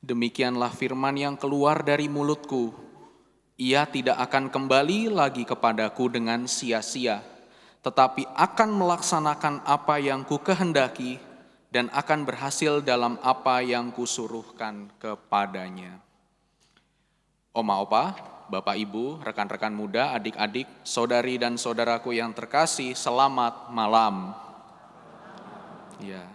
Demikianlah firman yang keluar dari mulutku. Ia tidak akan kembali lagi kepadaku dengan sia-sia, tetapi akan melaksanakan apa yang ku kehendaki dan akan berhasil dalam apa yang kusuruhkan kepadanya. Oma opa, bapak ibu, rekan-rekan muda, adik-adik, saudari dan saudaraku yang terkasih, selamat malam. Ya.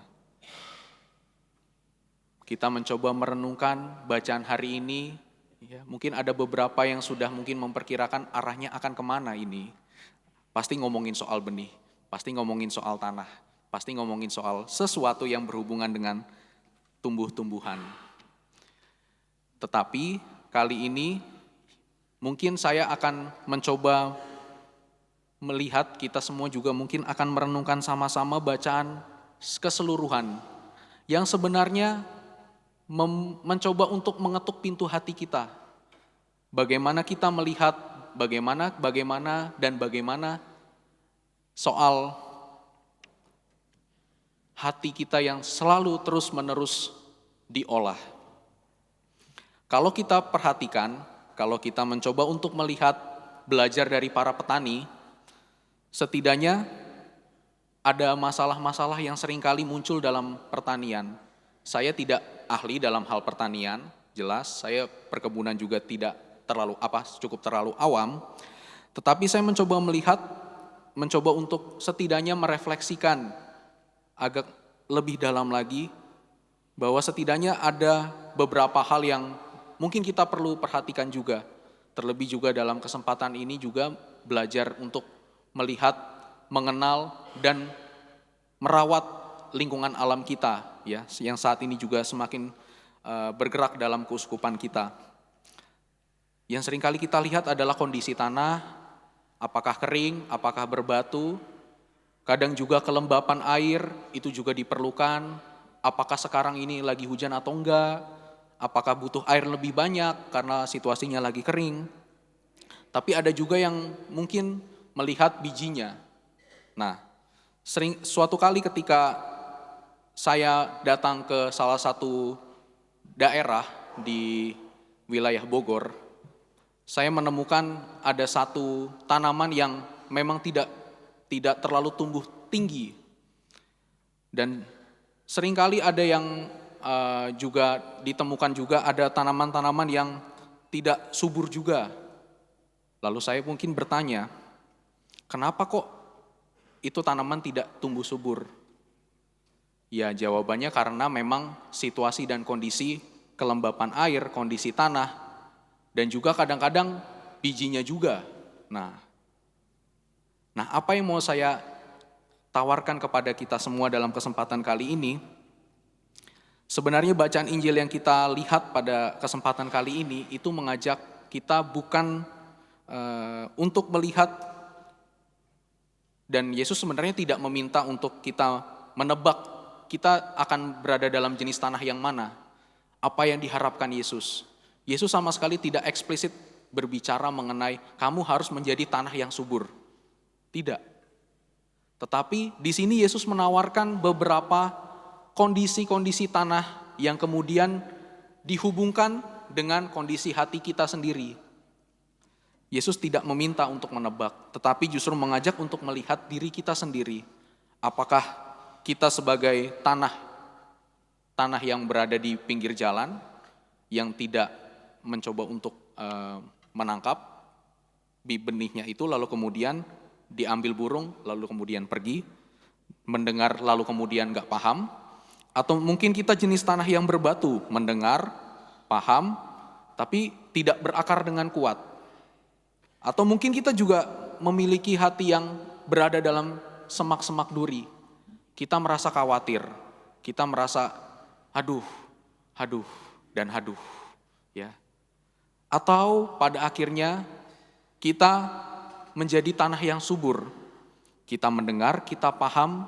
Kita mencoba merenungkan bacaan hari ini, ya, mungkin ada beberapa yang sudah mungkin memperkirakan arahnya akan kemana ini. Pasti ngomongin soal benih, pasti ngomongin soal tanah, pasti ngomongin soal sesuatu yang berhubungan dengan tumbuh-tumbuhan. Tetapi kali ini mungkin saya akan mencoba melihat, kita semua juga mungkin akan merenungkan sama-sama bacaan keseluruhan yang sebenarnya mencoba untuk mengetuk pintu hati kita. Bagaimana kita melihat, bagaimana soal hati kita yang selalu terus-menerus diolah. Kalau kita perhatikan, kalau kita mencoba untuk melihat, belajar dari para petani, setidaknya ada masalah-masalah yang seringkali muncul dalam pertanian. Saya tidak ahli dalam hal pertanian, jelas, saya perkebunan juga tidak cukup terlalu awam, tetapi saya mencoba untuk setidaknya merefleksikan agak lebih dalam lagi, bahwa setidaknya ada beberapa hal yang mungkin kita perlu perhatikan juga, terlebih juga dalam kesempatan ini juga belajar untuk melihat, mengenal, dan merawat lingkungan alam kita, ya, yang saat ini juga semakin bergerak dalam keuskupan kita. Yang seringkali kita lihat adalah kondisi tanah, apakah kering, apakah berbatu, kadang juga kelembapan air itu juga diperlukan, apakah sekarang ini lagi hujan atau enggak, apakah butuh air lebih banyak karena situasinya lagi kering. Tapi ada juga yang mungkin melihat bijinya. Nah, suatu kali ketika saya datang ke salah satu daerah di wilayah Bogor, saya menemukan ada satu tanaman yang memang tidak terlalu tumbuh tinggi. Dan seringkali ada yang juga ditemukan juga ada tanaman-tanaman yang tidak subur juga. Lalu saya mungkin bertanya, kenapa kok itu tanaman tidak tumbuh subur? Ya, jawabannya karena memang situasi dan kondisi kelembapan air, kondisi tanah, dan juga kadang-kadang bijinya juga. Nah, apa yang mau saya tawarkan kepada kita semua dalam kesempatan kali ini, sebenarnya bacaan Injil yang kita lihat pada kesempatan kali ini itu mengajak kita bukan untuk melihat, dan Yesus sebenarnya tidak meminta untuk kita menebak kita akan berada dalam jenis tanah yang mana, apa yang diharapkan Yesus. Yesus sama sekali tidak eksplisit berbicara mengenai kamu harus menjadi tanah yang subur. Tidak. Tetapi di sini Yesus menawarkan beberapa kondisi-kondisi tanah yang kemudian dihubungkan dengan kondisi hati kita sendiri. Yesus tidak meminta untuk menebak, tetapi justru mengajak untuk melihat diri kita sendiri. Apakah kita sebagai tanah yang berada di pinggir jalan, yang tidak mencoba untuk menangkap benihnya itu, lalu kemudian diambil burung, lalu kemudian pergi, mendengar lalu kemudian gak paham, atau mungkin kita jenis tanah yang berbatu, mendengar, paham, tapi tidak berakar dengan kuat. Atau mungkin kita juga memiliki hati yang berada dalam semak-semak duri. Kita merasa khawatir, kita merasa aduh, dan aduh, ya. Atau pada akhirnya kita menjadi tanah yang subur. Kita mendengar, kita paham,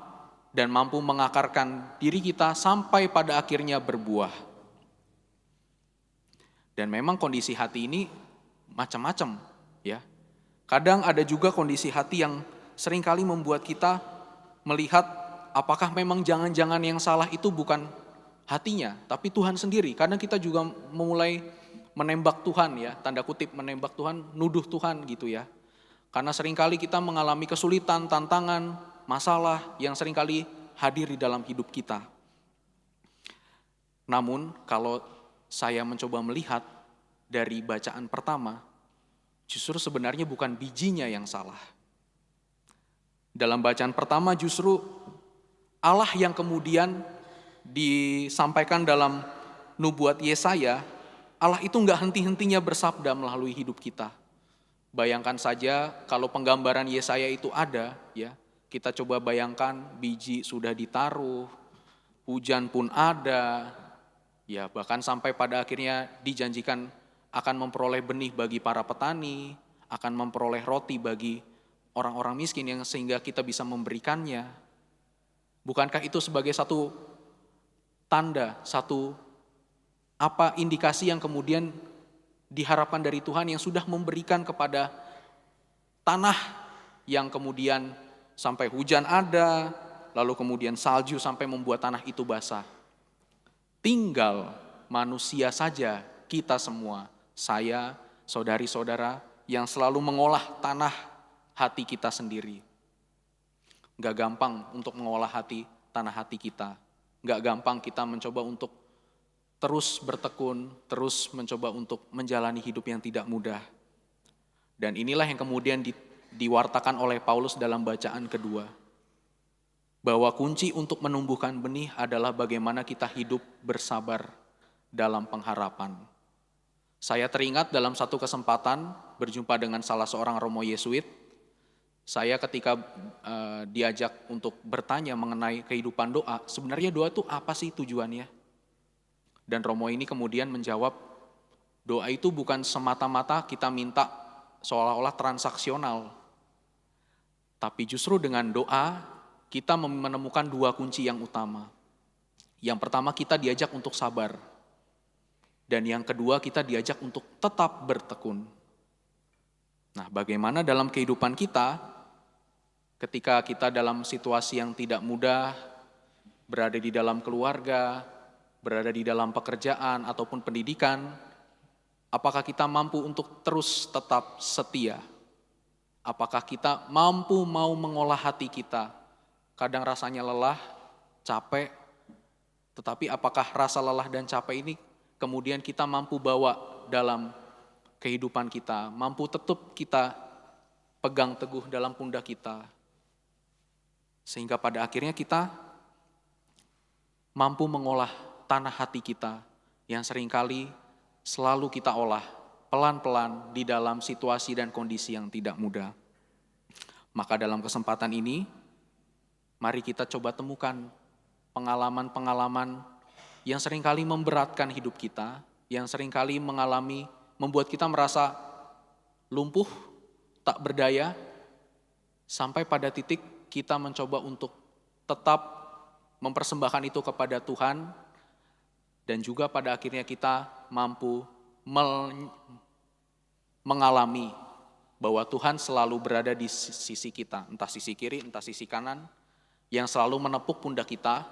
dan mampu mengakarkan diri kita sampai pada akhirnya berbuah. Dan memang kondisi hati ini macam-macam, ya. Kadang ada juga kondisi hati yang seringkali membuat kita melihat apakah memang jangan-jangan yang salah itu bukan hatinya, tapi Tuhan sendiri. Kadang kita juga memulai menembak Tuhan ya, tanda kutip menembak Tuhan, nuduh Tuhan gitu ya. Karena seringkali kita mengalami kesulitan, tantangan, masalah yang seringkali hadir di dalam hidup kita. Namun kalau saya mencoba melihat dari bacaan pertama, justru sebenarnya bukan bijinya yang salah. Dalam bacaan pertama justru Allah yang kemudian disampaikan dalam nubuat Yesaya, Allah itu enggak henti-hentinya bersabda melalui hidup kita. Bayangkan saja kalau penggambaran Yesaya itu ada, ya, kita coba bayangkan biji sudah ditaruh, hujan pun ada, ya bahkan sampai pada akhirnya dijanjikan akan memperoleh benih bagi para petani, akan memperoleh roti bagi orang-orang miskin yang sehingga kita bisa memberikannya. Bukankah itu sebagai satu tanda, satu indikasi yang kemudian diharapkan dari Tuhan yang sudah memberikan kepada tanah yang kemudian sampai hujan ada, lalu kemudian salju sampai membuat tanah itu basah. Tinggal manusia saja, kita semua, saya, saudari-saudara, yang selalu mengolah tanah hati kita sendiri. Gak gampang untuk mengolah tanah hati kita. Gak gampang kita mencoba untuk terus bertekun, terus mencoba untuk menjalani hidup yang tidak mudah. Dan inilah yang kemudian diwartakan oleh Paulus dalam bacaan kedua. Bahwa kunci untuk menumbuhkan benih adalah bagaimana kita hidup bersabar dalam pengharapan. Saya teringat dalam satu kesempatan berjumpa dengan salah seorang Romo Yesuit. Saya ketika diajak untuk bertanya mengenai kehidupan doa, sebenarnya doa itu apa sih tujuannya? Dan Romo ini kemudian menjawab, doa itu bukan semata-mata kita minta seolah-olah transaksional. Tapi justru dengan doa, kita menemukan dua kunci yang utama. Yang pertama kita diajak untuk sabar. Dan yang kedua kita diajak untuk tetap bertekun. Nah, bagaimana dalam kehidupan kita, ketika kita dalam situasi yang tidak mudah, berada di dalam keluarga, berada di dalam pekerjaan ataupun pendidikan, apakah kita mampu untuk terus tetap setia? Apakah kita mampu mau mengolah hati kita? Kadang rasanya lelah, capek, tetapi apakah rasa lelah dan capek ini kemudian kita mampu bawa dalam kehidupan kita, mampu tetap kita pegang teguh dalam pundak kita, sehingga pada akhirnya kita mampu mengolah tanah hati kita yang seringkali selalu kita olah pelan-pelan di dalam situasi dan kondisi yang tidak mudah. Maka dalam kesempatan ini, mari kita coba temukan pengalaman-pengalaman yang seringkali memberatkan hidup kita, yang seringkali membuat kita merasa lumpuh, tak berdaya, sampai pada titik kita mencoba untuk tetap mempersembahkan itu kepada Tuhan, dan juga pada akhirnya kita mampu mengalami bahwa Tuhan selalu berada di sisi kita, entah sisi kiri, entah sisi kanan, yang selalu menepuk pundak kita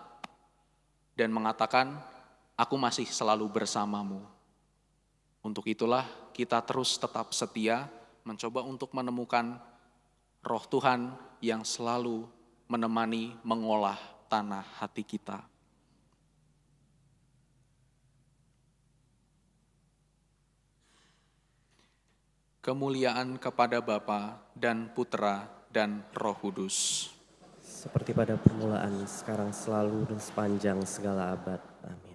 dan mengatakan, aku masih selalu bersamamu. Untuk itulah kita terus tetap setia, mencoba untuk menemukan roh Tuhan yang selalu menemani mengolah tanah hati kita. Kemuliaan kepada Bapa dan Putra dan Roh Kudus. Seperti pada permulaan, sekarang selalu dan sepanjang segala abad. Amin.